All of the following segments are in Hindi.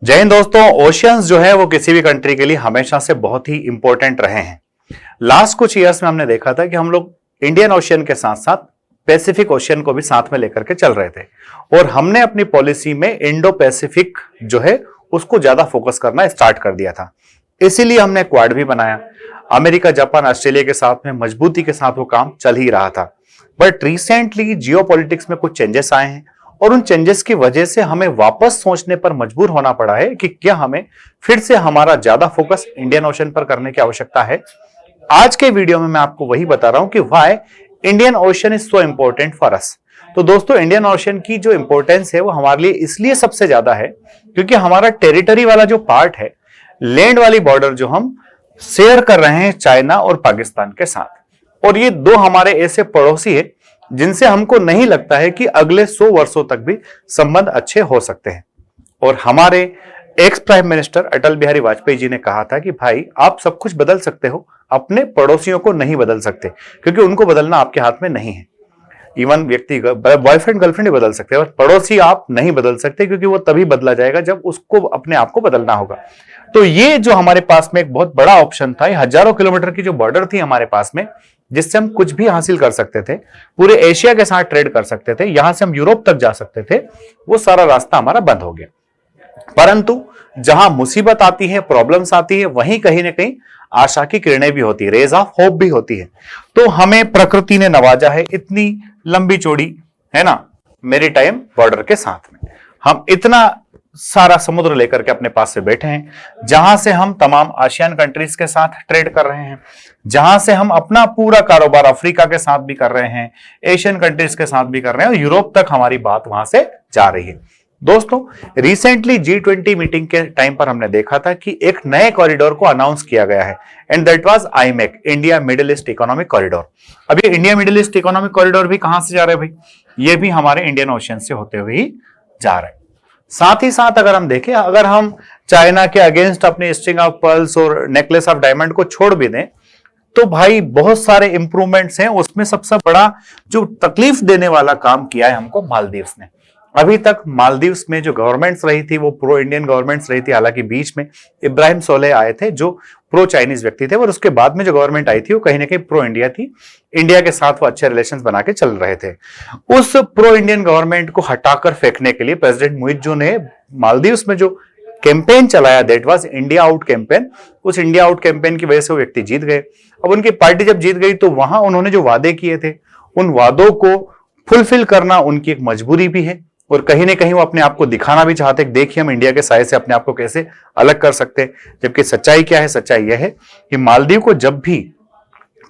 जय हिंद दोस्तों। ओशियंस जो है वो किसी भी कंट्री के लिए हमेशा से बहुत ही इंपॉर्टेंट रहे हैं। लास्ट कुछ ईयर्स में हमने देखा था कि हम लोग इंडियन ओशियन के साथ साथ पैसिफिक ओशियन को भी साथ में लेकर के चल रहे थे और हमने अपनी पॉलिसी में इंडो पैसिफिक जो है उसको ज्यादा फोकस करना स्टार्ट कर दिया था। इसीलिए हमने क्वाड भी बनाया। अमेरिका, जापान, ऑस्ट्रेलिया के साथ में मजबूती के साथ वो काम चल ही रहा था। बट रिसेंटली जियोपॉलिटिक्स में कुछ चेंजेस आए हैं और उन चेंजेस की वजह से हमें वापस सोचने पर मजबूर होना पड़ा है कि क्या हमें फिर से हमारा ज्यादा फोकस इंडियन ओशन पर करने की आवश्यकता है। आज के वीडियो में मैं आपको वही बता रहा हूं कि why Indian ocean is so important for us. तो दोस्तों, इंडियन ओशन की जो इंपॉर्टेंस है वो हमारे लिए इसलिए सबसे ज्यादा है क्योंकि हमारा टेरिटरी वाला जो पार्ट है, लैंड वाली बॉर्डर जो हम शेयर कर रहे हैं चाइना और पाकिस्तान के साथ, और ये दो हमारे ऐसे पड़ोसी है जिनसे हमको नहीं लगता है कि अगले 100 वर्षों तक भी संबंध अच्छे हो सकते हैं। और हमारे ex prime minister Atal Bihari Vajpayee ji ने कहा था कि भाई, आप सब कुछ बदल सकते हो, अपने पड़ोसियों को नहीं बदल सकते क्योंकि उनको बदलना आपके हाथ में नहीं है। इवन व्यक्ति बॉयफ्रेंड गर्लफ्रेंड ही बदल सकते हैं, पड़ोसी आप नहीं बदल सकते क्योंकि वो तभी बदला जाएगा जब उसको अपने आप को बदलना होगा। तो ये जो हमारे पास में एक बहुत बड़ा ऑप्शन था, हजारों किलोमीटर की जो बॉर्डर थी हमारे पास में, जिससे हम कुछ भी हासिल कर सकते थे, पूरे एशिया के साथ ट्रेड कर सकते थे, यहां से हम यूरोप तक जा सकते थे, वो सारा रास्ता हमारा बंद हो गया। परंतु जहां मुसीबत आती है, प्रॉब्लम्स आती है, वहीं कहीं ना कहीं आशा की किरणें भी होती है, रेज ऑफ होप भी होती है। तो हमें प्रकृति ने नवाजा है इतनी लंबी चौड़ी, है ना, मेरीटाइम बॉर्डर के साथ में। हम इतना सारा समुद्र लेकर के अपने पास से बैठे हैं, जहां से हम तमाम आसियान कंट्रीज के साथ ट्रेड कर रहे हैं, जहां से हम अपना पूरा कारोबार अफ्रीका के साथ भी कर रहे हैं, एशियन कंट्रीज के साथ भी कर रहे हैं और यूरोप तक हमारी बात वहां से जा रही है। दोस्तों, रिसेंटली G20 मीटिंग के टाइम पर हमने देखा था कि एक नए कॉरिडोर को अनाउंस किया गया है and that was IMEC, India middle east economic corridor. अब ये India middle east economic corridor भी कहां से जा रहे हैं भाई? ये भी हमारे इंडियन ओशन से होते हुए ही जा रहे हैं। साथ ही साथ अगर हम देखें, अगर हम चाइना के अगेंस्ट अपने स्ट्रिंग ऑफ पर्ल्स और नेकलेस ऑफ डायमंड को छोड़ भी दें तो भाई बहुत सारे इंप्रूवमेंट्स हैं। उसमें सबसे बड़ा जो तकलीफ देने वाला काम किया है हमको मालदीव्स ने। अभी तक मालदीव्स में जो गवर्नमेंट्स रही थी वो प्रो इंडियन गवर्नमेंट्स रही थी। हालांकि बीच में इब्राहिम सोलेह आए थे जो प्रो चाइनीज व्यक्ति थे, और उसके बाद में जो गवर्नमेंट आई थी वो कहीं ना कहीं प्रो इंडिया थी। इंडिया के साथ वो अच्छे रिलेशंस बना के चल रहे थे। उस प्रो इंडियन गवर्नमेंट को हटाकर फेंकने के लिए प्रेसिडेंट मुइज्जू ने मालदीव्स में जो कैंपेन चलाया, that was India out campaign. उस इंडिया आउट कैंपेन की वजह से वो व्यक्ति जीत गए। अब उनकी पार्टी जब जीत गई तो वहां उन्होंने जो वादे किए थे उन वादों को फुलफिल करना उनकी एक मजबूरी भी है, और कहीं ना कहीं वो अपने आप को दिखाना भी चाहते हैं, देखिए हम इंडिया के साय से अपने आप को कैसे अलग कर सकते हैं। जबकि सच्चाई क्या है? सच्चाई यह है कि मालदीव को जब भी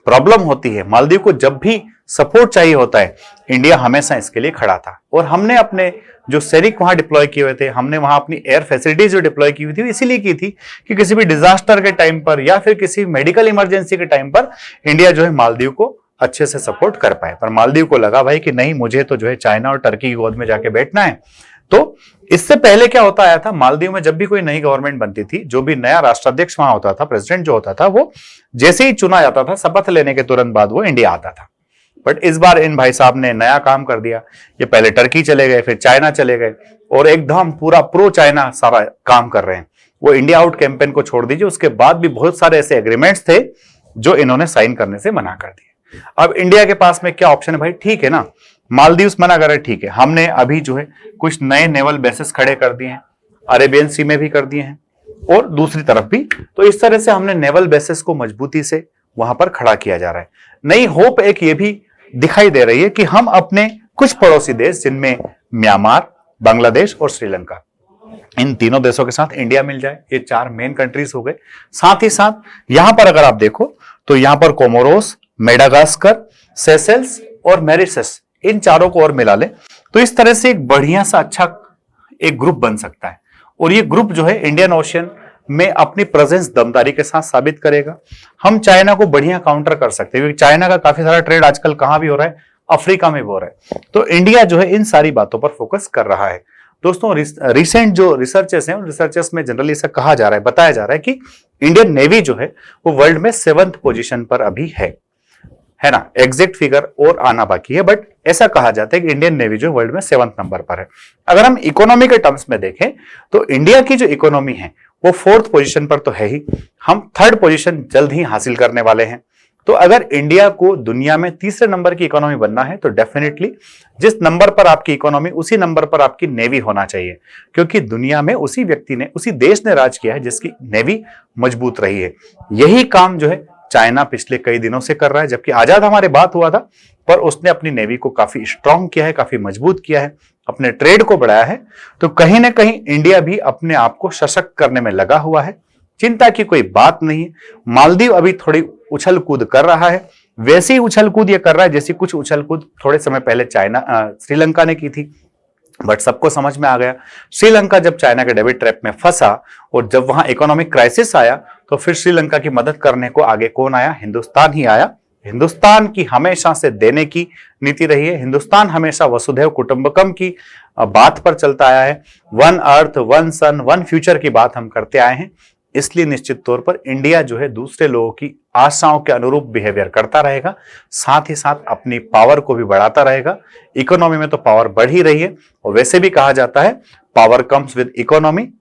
प्रॉब्लम होती है, मालदीव को जब भी सपोर्ट चाहिए होता है, इंडिया हमेशा इसके लिए खड़ा था। और हमने अपने जो सैनिक वहां डिप्लॉय किए हुए थे, हमने वहां अपनी एयर फैसिलिटीज जो डिप्लॉय की हुई थी इसीलिए की थी कि किसी भी डिजास्टर के टाइम पर या फिर किसी मेडिकल इमरजेंसी के टाइम पर इंडिया जो है मालदीव को अच्छे से सपोर्ट कर पाए। पर मालदीव को लगा भाई कि नहीं, मुझे तो जो है चाइना और टर्की की गोद में जाके बैठना है। तो इससे पहले क्या होता आया था, मालदीव में जब भी कोई नई गवर्नमेंट बनती थी, जो भी नया राष्ट्राध्यक्ष वहां होता था, प्रेसिडेंट जो होता था, वो जैसे ही चुना जाता था, शपथ लेने के तुरंत बाद वो इंडिया आता था। बट इस बार इन भाई साहब ने नया काम कर दिया। ये पहले टर्की चले गए, फिर चाइना चले गए और एकदम पूरा प्रो चाइना सारा काम कर रहे हैं। वो इंडिया आउट कैंपेन को छोड़ दीजिए, उसके बाद भी बहुत सारे ऐसे एग्रीमेंट्स थे जो इन्होंने साइन करने से मना कर दिए। अब इंडिया के पास में क्या ऑप्शन है भाई? ठीक है ना, मालदीव्स मना कर रहे, ठीक है, हमने अभी जो है कुछ नए नेवल बेसेस खड़े कर दिए हैं, अरेबियन सी में भी कर दिए हैं और दूसरी तरफ भी। तो इस तरह से हमने नेवल बेसेस को मजबूती से वहां पर खड़ा किया जा रहा है। नई होप एक ये भी दिखाई दे रही है कि हम अपने कुछ पड़ोसी देश, जिनमें म्यांमार, बांग्लादेश और श्रीलंका, इन तीनों देशों के साथ इंडिया मिल जाए। ये 4 मेन कंट्रीज हो गए। साथ ही साथ यहां पर अगर आप देखो तो यहां पर कोमोरोस, मेडागास्कर, सेशेल्स और मॉरिशस, इन चारों को और मिला ले तो इस तरह से एक बढ़िया सा अच्छा एक ग्रुप बन सकता है। और ये ग्रुप जो है इंडियन ओशन में अपनी प्रेजेंस दमदारी के साथ साबित करेगा। हम चाइना को बढ़िया काउंटर कर सकते हैं क्योंकि चाइना का काफी सारा ट्रेड आजकल कहां भी हो रहा है, अफ्रीका में भी हो रहा है। तो इंडिया जो है इन सारी बातों पर फोकस कर रहा है। दोस्तों, रिसेंट जो रिसर्चेस हैं, उन रिसर्चेस में जनरली ऐसा कहा जा रहा है, बताया जा रहा है कि इंडियन नेवी जो है वो वर्ल्ड में 7th पोजीशन पर अभी है है ना, एग्जैक्ट फिगर और आना बाकी है, बट ऐसा कहा जाता है कि इंडियन नेवी जो वर्ल्ड में 7वें नंबर पर है। अगर हम इकोनॉमी के टर्म्स में देखें तो इंडिया की जो इकोनॉमी है वो 4th पोजीशन पर तो है ही, हम 3rd पोजीशन जल्द ही हासिल करने वाले हैं। तो अगर इंडिया को दुनिया में तीसरे नंबर की इकोनॉमी बनना है तो डेफिनेटली जिस नंबर पर आपकी इकोनॉमी उसी नंबर पर आपकी नेवी होना चाहिए, क्योंकि दुनिया में उसी व्यक्ति ने, उसी देश ने राज किया है जिसकी नेवी मजबूत रही है। यही काम जो है चाइना पिछले कई दिनों से कर रहा है, जबकि आजाद हमारे बात हुआ था पर उसने अपनी नेवी को काफी स्ट्रांग किया है, काफी मजबूत किया है, अपने ट्रेड को बढ़ाया है। तो कहीं ना कहीं इंडिया भी अपने आप को सशक्त करने में लगा हुआ है, चिंता की कोई बात नहीं है। मालदीव अभी थोड़ी उछल कूद कर रहा है, वैसी ही उछल कूद ये कर रहा है जैसी कुछ उछल कूद थोड़े समय पहले श्रीलंका ने की थी, बट सबको समझ में आ गया श्रीलंका जब चाइना के डेबिट ट्रैप में फंसा और जब वहां इकोनॉमिक क्राइसिस आया तो फिर श्रीलंका की मदद करने को आगे कौन आया? हिंदुस्तान ही आया। हिंदुस्तान की हमेशा से देने की नीति रही है, हिंदुस्तान हमेशा वसुधैव कुटुंबकम की बात पर चलता आया है, one earth one sun one future की बात हम करते आए हैं। इसलिए निश्चित तौर पर इंडिया जो है दूसरे लोगों की आशाओं के अनुरूप बिहेवियर करता रहेगा, साथ ही साथ अपनी पावर को भी बढ़ाता रहेगा। इकोनॉमी में तो पावर बढ़ ही रही है और वैसे भी कहा जाता है पावर कम्स विद इकोनॉमी